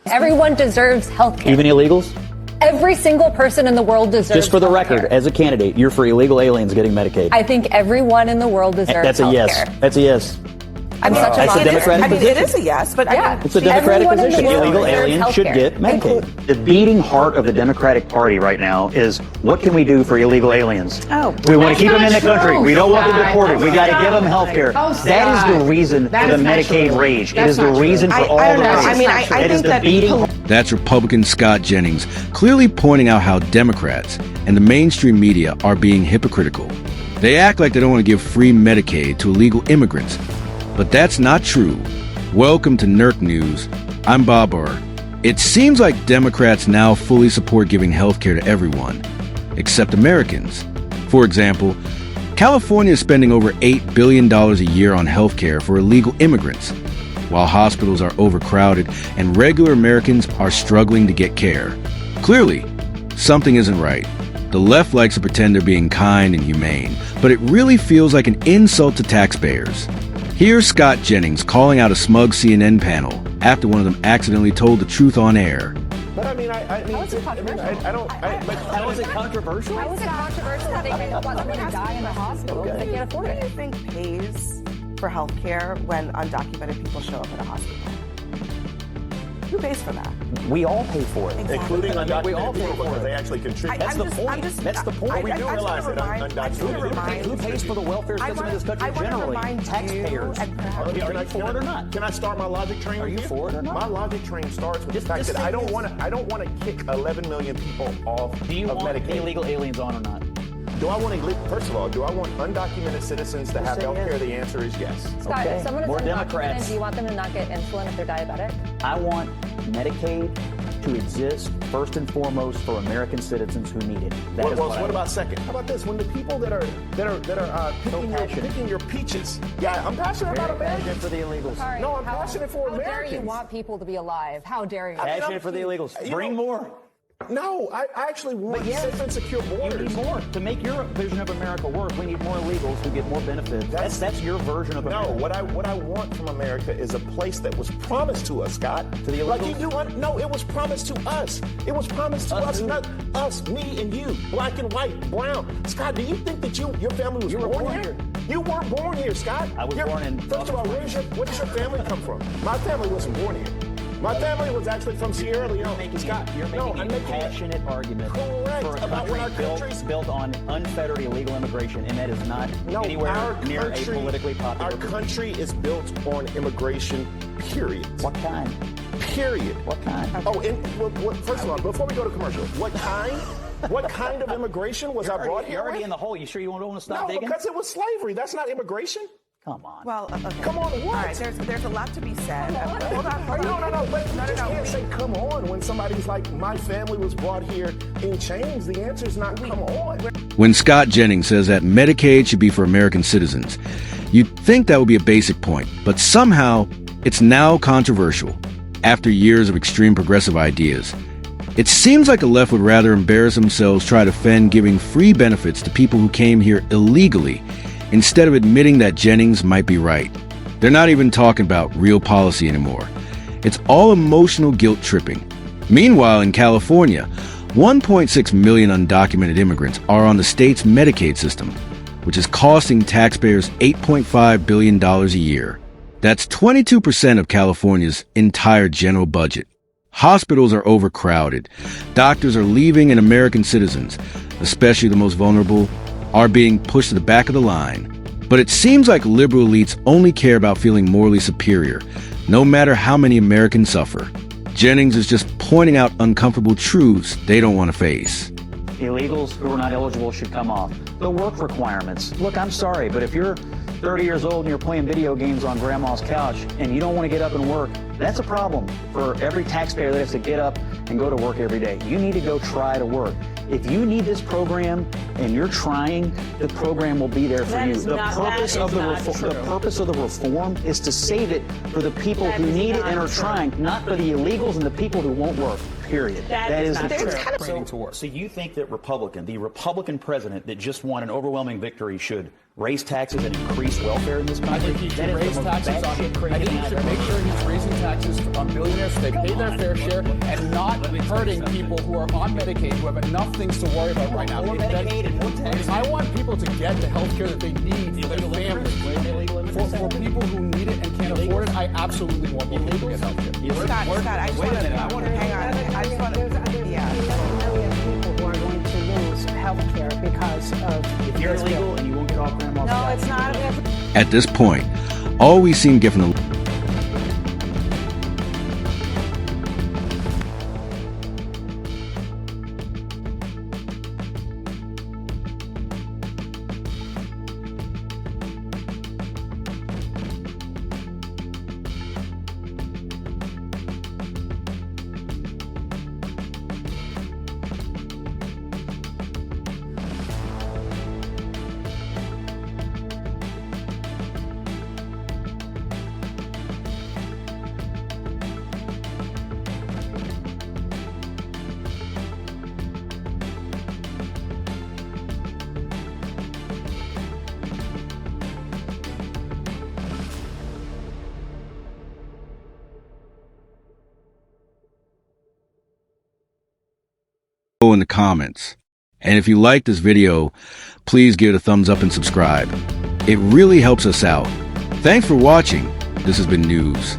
Everyone deserves health care. Even illegals? Every single person in the world deserves Just for the record, healthcare. as a candidate, you're for illegal aliens getting Medicaid. I think everyone in the world deserves That's a yes. healthcare. That's a yes. I'm such a That's a Democratic position. It is a yes, but yeah. It's a Democratic Everyone in the position. world Illegal deserves aliens should healthcare. get Medicaid. The beating heart of the Democratic Party right now is, what can we do for illegal aliens? We want to keep them in the country. We don't want them deported. We got to give them health care. That is the reason for the Medicaid rage. It is the reason for all the rage. I think that beating. That's Republican Scott Jennings clearly pointing out how Democrats and the mainstream media are being hypocritical. They act like they don't want to give free Medicaid to illegal immigrants. But that's not true. Welcome to NERC News. I'm Bob Burr. It seems like Democrats now fully support giving health care to everyone, except Americans. For example, California is spending over $8 billion a year on health care for illegal immigrants, while hospitals are overcrowded and regular Americans are struggling to get care. Clearly, something isn't right. The left likes to pretend they're being kind and humane, but it really feels like an insult to taxpayers. Here's Scott Jennings calling out a smug CNN panel after one of them accidentally told the truth on air. But I mean, How is it controversial? How is it controversial? How is it controversial that they want someone to die in the hospital because they can't afford Who do you it? think pays for health care when undocumented people show up at a hospital? Who pays for that? We all pay for it. including undocumented We all people pay for because it. they actually contribute. That's the point. That's the point. We do realize that undocumented. Who pays for the welfare system in this country generally? Taxpayers. Are you for it or not? Can I start my logic train? Are you with for it or not? My logic train starts with the fact that I don't want to kick 11 million people off Do you of want Medicaid. illegal aliens on or not? Do I want first of all, do I want undocumented citizens to have say health yes. care? The answer is yes. Scott, Okay. if someone is More undocumented, Democrats. do you want them to not get insulin if they're diabetic? I want Medicaid to exist first and foremost for American citizens who need it. That is What I about second? How about this? When the people that are picking your peaches. Yeah, I'm passionate about Americans. for the illegals. Sorry, No, I'm passionate for How dare Americans. you want people to be alive? How dare you? Passionate for the illegals. Bring more. No, I actually want safe and secure You borders. need more. To make your vision of America work, we need more illegals who get more benefits. That's your version of America. No, what I want from America is a place that was promised to us, Scott. To the Like illegals? you do. No, it was promised to us. It was promised to us, who? not us, me and you, black and white, brown. Scott, do you think that your family was were born born here? You weren't born here, Scott. I was born in- First of all, where does your family come from? My family wasn't born here. My family was actually from Sierra Leone. Scott, You're making a passionate argument Correct. for a About what our country country's- built on unfettered illegal immigration, and that is not anywhere near a politically popular. Our country is built on immigration, period. What kind? Period. What kind? Oh, and first of all, before we go to commercial, what kind? What kind of immigration was I brought here? You're already with? in the hole. You sure you don't want to stop No, digging? because it was slavery. That's not immigration. Come on. Well, okay. Come on, what? All right, there's a lot to be said. Hold on. No, but you just can't say come on when somebody's like, my family was brought here in chains. The answer is not come on. When Scott Jennings says that Medicaid should be for American citizens, you'd think that would be a basic point, but somehow it's now controversial after years of extreme progressive ideas. It seems like the left would rather embarrass themselves try to defend giving free benefits to people who came here illegally instead of admitting that Jennings might be right. They're not even talking about real policy anymore. It's all emotional guilt tripping. Meanwhile, in California, 1.6 million undocumented immigrants are on the state's Medicaid system, which is costing taxpayers $8.5 billion a year. That's 22% of California's entire general budget. Hospitals are overcrowded. Doctors are leaving, and American citizens, especially the most vulnerable, are being pushed to the back of the line. But it seems like liberal elites only care about feeling morally superior, no matter how many Americans suffer. Jennings is just pointing out uncomfortable truths they don't want to face. Illegals who are not eligible should come off. The work requirements. Look, I'm sorry, but if you're 30 years old and you're playing video games on grandma's couch and you don't want to get up and work, that's a problem for every taxpayer that has to get up and go to work every day. You need to go try to work. If you need this program and you're trying, the program will be there for you. The purpose of the reform is to save it for the people who need it and are trying, not for the illegals and the people who won't work. Period. That is the truth. So you think that the Republican president that just won an overwhelming victory should raise taxes and increase welfare in this I country? think he That should is the raise most taxes on. batshit crazy I think he thing should I've make ever sure heard. he's raising taxes on billionaires so they pay their fair share and not hurting people who are on Medicaid who have enough things to worry about right now. More Medicaid and more taxes. I want people to get the health care that they need for their families. For people who need it and can't afford it, I absolutely want people to get health care. Scott, I just Wait a want to minute, I wanna- hang on. I just want to. Yeah. million people who are going to lose health care because of If you're this illegal bill. and you won't get off grandma's No, couch. it's not. At this point, all we seem given the in the comments. And if you like this video, please give it a thumbs up and subscribe. It really helps us out. Thanks for watching. This has been News.